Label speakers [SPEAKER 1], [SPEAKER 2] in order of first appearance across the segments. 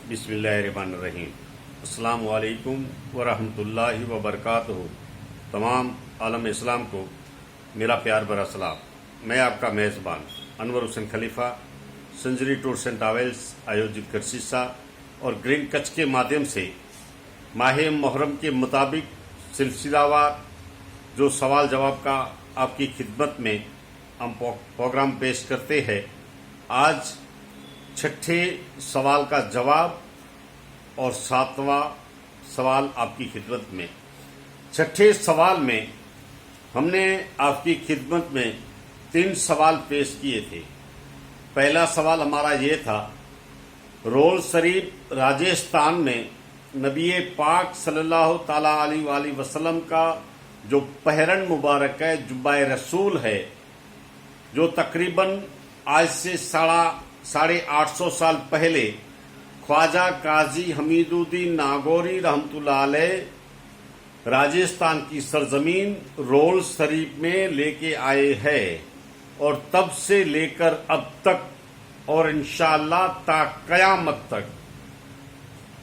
[SPEAKER 1] बिस्मिल्लाहिर्रहमानिर्रहीम। अस्सलामु अलैकुम वरहमतुल्लाहि वबरकातुहू। तमाम आलम इस्लाम को मेरा प्यार भरा सलाम। मैं आपका मेज़बान अनवर हुसैन खलीफा सेंचुरी टूर्स एंड ट्रैवल्स आयोजित करसीसा और ग्रीन कच्छ के माध्यम से माह मुहर्रम के मुताबिक सिलसिलावार जो सवाल जवाब का आपकी खिदमत में हम प्रोग्राम पेश करते हैं। आज छठे सवाल का जवाब और सातवां सवाल आपकी खिदमत में। छठे सवाल में हमने आपकी खिदमत में 3 सवाल पेश किए थे। पहला सवाल हमारा ये था, रोल शरीफ राजस्थान में नबी पाक सल्लल्लाहु ताला अलैहि वसल्लम का जो पहरन मुबारक है, जुब्बाए रसूल है, जो तकरीबन आज से 850 साल पहले ख्वाजा काजी हमीदुद्दीन नागौरी रहमतुल्लाह अलैह राजस्थान की सरजमीन रोल शरीफ में लेके आए हैं और तब से लेकर अब तक और इंशाअल्लाह ता कयामत तक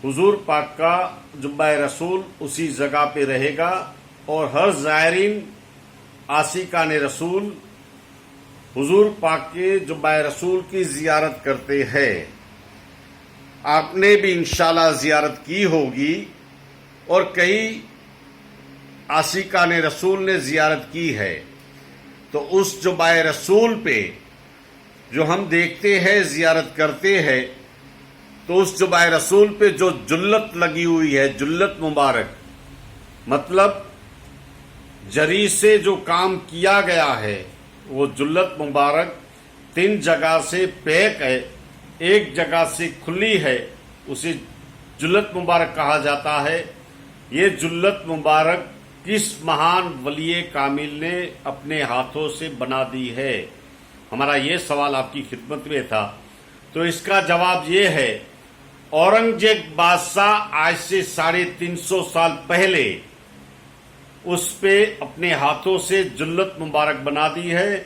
[SPEAKER 1] हुजूर पाक का जुब्बाए रसूल उसी जगह पे रहेगा और हर ज़ायरीन आशिकान रसूल हुजूर पाक के जुब्बाए रसूल की जियारत करते हैं। आपने भी इंशाअल्लाह जियारत की होगी और कई आशिकान रसूल ने जियारत की है। तो उस जुब्बाए रसूल पे जो हम देखते हैं, जियारत करते हैं, तो उस जुब्बाए रसूल पे जो जुल्लत लगी हुई है, जुल्लत मुबारक मतलब जरी से जो काम किया गया है, वो जुल्लत मुबारक 3 जगह से पैक है, एक जगह से खुली है, उसे जुल्लत मुबारक कहा जाता है। ये जुल्लत मुबारक किस महान वलिये कामिल ने अपने हाथों से बना दी है? हमारा ये सवाल आपकी खिदमत में था। तो इसका जवाब ये है, औरंगजेब बादशाह आज से 350 साल पहले उस पे अपने हाथों से जुल्लत मुबारक बना दी है,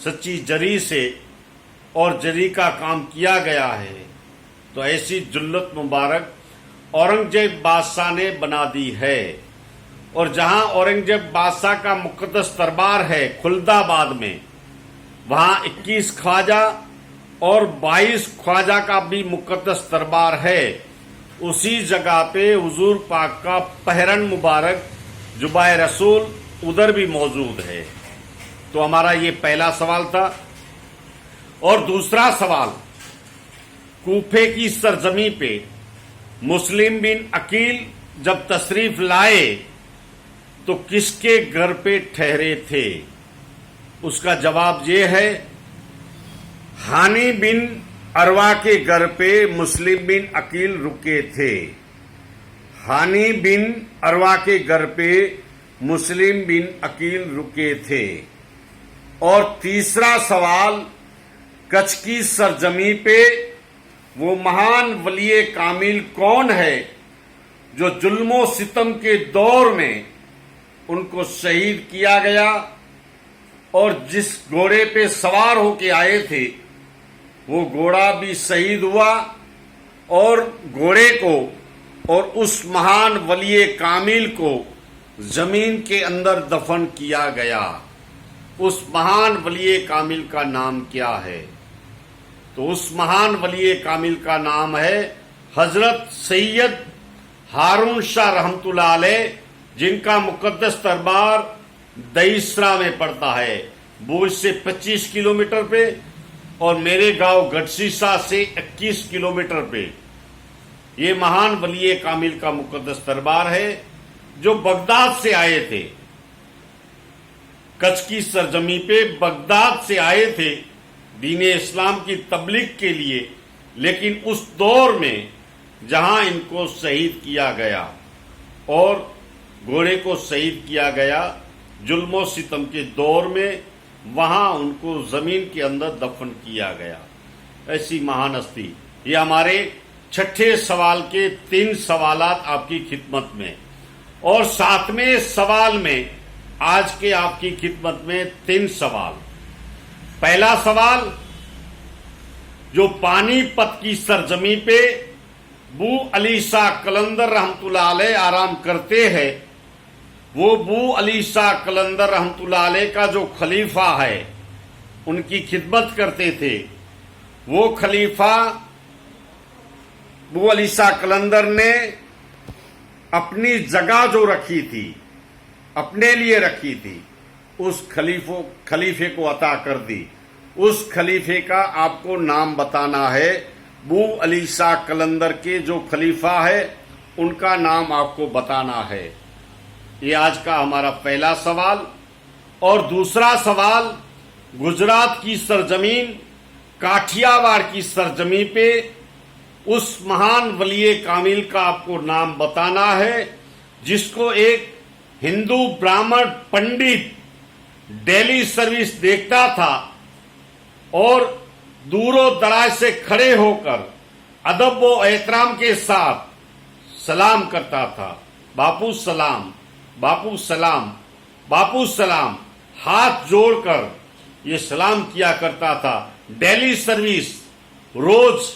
[SPEAKER 1] सच्ची जरी से, और जरी का काम किया गया है। तो ऐसी जुल्लत मुबारक औरंगजेब बादशाह ने बना दी है। और जहां औरंगजेब बादशाह का मुकद्दस दरबार है खुलदाबाद में, वहां 21 ख्वाजा और 22 ख्वाजा का भी मुकद्दस दरबार है। उसी जगह पे हुजूर पाक का पहरन मुबारक जुब्बाए रसूल उधर भी मौजूद है। तो हमारा ये पहला सवाल था। और दूसरा सवाल, कूफे की सरजमी पे मुस्लिम बिन अकील जब तशरीफ लाए तो किसके घर पे ठहरे थे? उसका जवाब ये है, हानी बिन अरवा के घर पे मुस्लिम बिन अकील रुके थे। हानी बिन अरवा के घर पे मुस्लिम बिन अकील रुके थे। और तीसरा सवाल, कच्छ की सरजमी पे वो महान वलिये कामिल कौन है जो जुल्मो सितम के दौर में उनको शहीद किया गया और जिस घोड़े पे सवार होके आए थे वो घोड़ा भी शहीद हुआ और घोड़े को और उस महान वलिये कामिल को जमीन के अंदर दफन किया गया। उस महान वलिये कामिल का नाम क्या है? तो उस महान वलिये कामिल का नाम है हजरत सैयद हारून शाह रहमतुल्लाह अलैह, जिनका मुकद्दस दरबार दहीसरा में पड़ता है, भुज से 25 किलोमीटर पे और मेरे गांव गढ़सीसा से 21 किलोमीटर पे। ये महान वलिये कामिल का मुकद्दस दरबार है जो बगदाद से आए थे। कच्छ की सरजमी पे बगदाद से आए थे दीन इस्लाम की तबलीग के लिए, लेकिन उस दौर में जहां इनको शहीद किया गया और घोड़े को शहीद किया गया जुल्मो सितम के दौर में, वहां उनको जमीन के अंदर दफन किया गया। ऐसी महान हस्ती। ये हमारे छठे सवाल के 3 सवालात आपकी खिदमत में। और 7वें सवाल में आज के आपकी खिदमत में 3 सवाल। पहला सवाल, जो पानीपत की सरजमी पे बू अली शाह कलंदर रहमतुल्लाह अलैह आराम करते हैं, वो बू अली शाह कलंदर रहमतुल्लाह अलैह का जो खलीफा है, उनकी खिदमत करते थे। वो खलीफा बू अली शाह कलंदर ने अपनी जगह जो रखी थी, अपने लिए रखी थी, उस खलीफे को अता कर दी। उस खलीफे का आपको नाम बताना है। बू अली शाह कलंदर के जो खलीफा है, उनका नाम आपको बताना है। ये आज का हमारा पहला सवाल। और दूसरा सवाल, गुजरात की सरजमीन काठियावाड़ की सरजमी पे उस महान वलिये कामिल का आपको नाम बताना है, जिसको एक हिंदू ब्राह्मण पंडित डेली सर्विस देखता था और दूरों दराज से खड़े होकर अदब व एहतराम के साथ सलाम करता था। बापू सलाम, बापू सलाम, बापू सलाम, हाथ जोड़कर ये सलाम किया करता था। डेली सर्विस रोज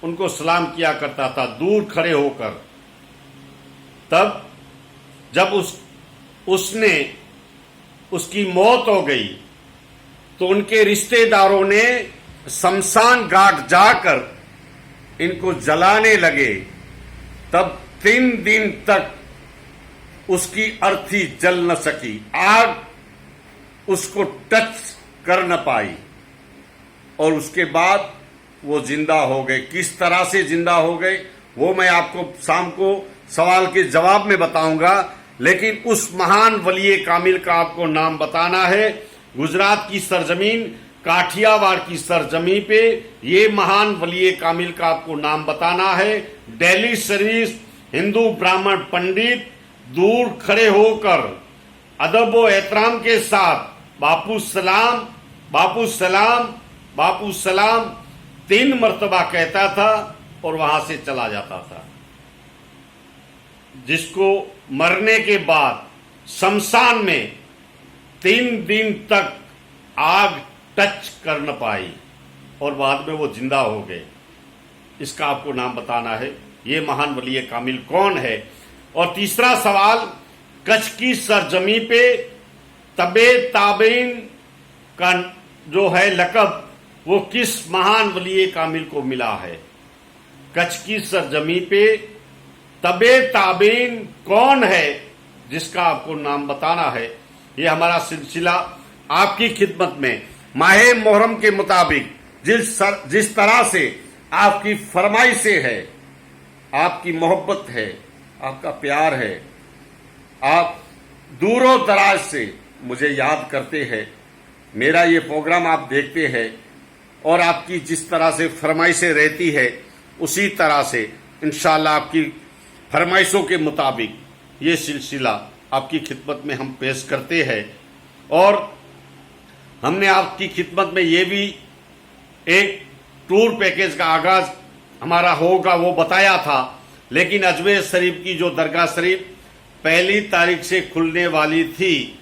[SPEAKER 1] उनको सलाम किया करता था दूर खड़े होकर। तब जब उसने उसकी मौत हो गई तो उनके रिश्तेदारों ने शमशान घाट जाकर इनको जलाने लगे। तब 3 दिन तक उसकी अर्थी जल न सकी, आग उसको टच कर न पाई और उसके बाद वो जिंदा हो गए। किस तरह से जिंदा हो गए वो मैं आपको शाम को सवाल के जवाब में बताऊंगा, लेकिन उस महान वलिये कामिल का आपको नाम बताना है। गुजरात की सरजमीन काठियावाड़ की सरजमी पे ये महान वलिये कामिल का आपको नाम बताना है। डेली सर्विस हिंदू ब्राह्मण पंडित दूर खड़े होकर अदब व एहतराम के साथ बापू सलाम, बापू सलाम, बापू सलाम 3 मर्तबा कहता था और वहां से चला जाता था। जिसको मरने के बाद शमशान में 3 दिन तक आग टच कर न पाई और बाद में वो जिंदा हो गए। इसका आपको नाम बताना है। ये महान वलिये कामिल कौन है। और तीसरा सवाल, कच्छ की सरजमी पे तबे ताबीन का जो है लकब वो किस महान वलिये कामिल को मिला है। कच्छ की सरजमी पे तबे ताबीन कौन है जिसका आपको नाम बताना है। ये हमारा सिलसिला आपकी खिदमत में माहे मोहर्रम के मुताबिक जिस तरह से आपकी फरमाइशें है, आपकी मोहब्बत है, आपका प्यार है, आप दूरों दराज से मुझे याद करते हैं, मेरा ये प्रोग्राम आप देखते हैं और आपकी जिस तरह से फरमाइशें रहती है उसी तरह से इंशाअल्लाह आपकी फरमाइशों के मुताबिक ये सिलसिला आपकी खिदमत में हम पेश करते हैं। और हमने आपकी खिदमत में ये भी एक टूर पैकेज का आगाज हमारा होगा वो बताया था, लेकिन अजमेर शरीफ की जो दरगाह शरीफ 1 तारीख से खुलने वाली थी,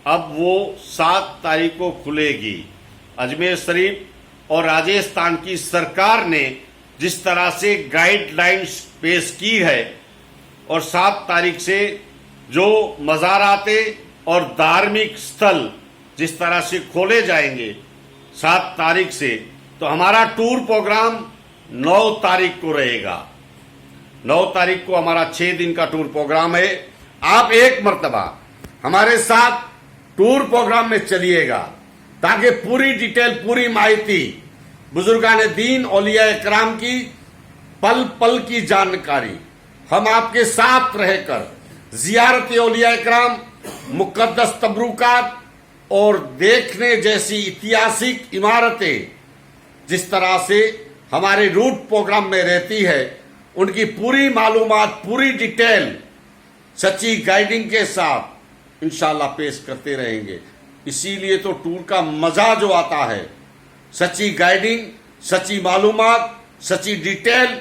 [SPEAKER 1] अब वो 7 तारीख को खुलेगी। अजमेर शरीफ और राजस्थान की सरकार ने जिस तरह से गाइडलाइंस पेश की है और 7 तारीख से जो मज़ाराते और धार्मिक स्थल जिस तरह से खोले जाएंगे 7 तारीख से, तो हमारा टूर प्रोग्राम 9 तारीख को रहेगा। 9 तारीख को हमारा 6 दिन का टूर प्रोग्राम है। आप एक मर्तबा हमारे साथ टूर प्रोग्राम में चलिएगा ताकि पूरी डिटेल, पूरी माहिती बुजुर्गान दीन औलिया इकराम की पल पल की जानकारी हम आपके साथ रहकर जियारत औलिया इकराम, मुकद्दस तबरुकात और देखने जैसी ऐतिहासिक इमारतें जिस तरह से हमारे रूट प्रोग्राम में रहती है, उनकी पूरी मालूमात, पूरी डिटेल सच्ची गाइडिंग के साथ इंशाअल्लाह पेश करते रहेंगे। इसीलिए तो टूर का मजा जो आता है, सच्ची गाइडिंग, सच्ची मालूमात, सच्ची डिटेल,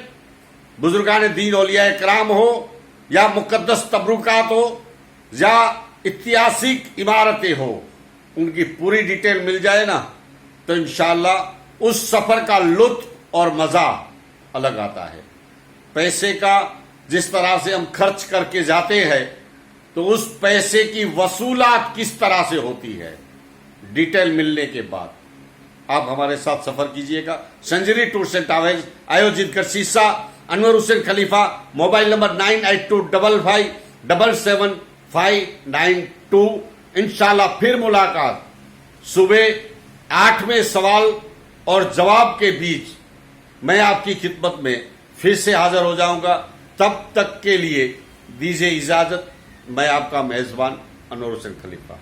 [SPEAKER 1] बुजुर्गान दीन औलिया इकराम हो या मुकद्दस तबरुकात हो या ऐतिहासिक इमारतें हो, उनकी पूरी डिटेल मिल जाए ना तो इंशाअल्लाह उस सफर का लुत्फ और मजा अलग आता है। पैसे का जिस तरह से हम खर्च करके जाते हैं, तो उस पैसे की वसूलात किस तरह से होती है, डिटेल मिलने के बाद आप हमारे साथ सफर कीजिएगा। संजरी टूर्स एंड ट्रैवल्स आयोजित कर शीशा अनवर हुसैन खलीफा, मोबाइल नंबर 9825577592। इंशाल्लाह फिर मुलाकात सुबह 8वें सवाल और जवाब के बीच मैं आपकी खिदमत में फिर से हाजिर हो जाऊंगा। तब तक के लिए दीजिए इजाजत। मैं आपका मेजबान अनवर हुसैन खलीफा।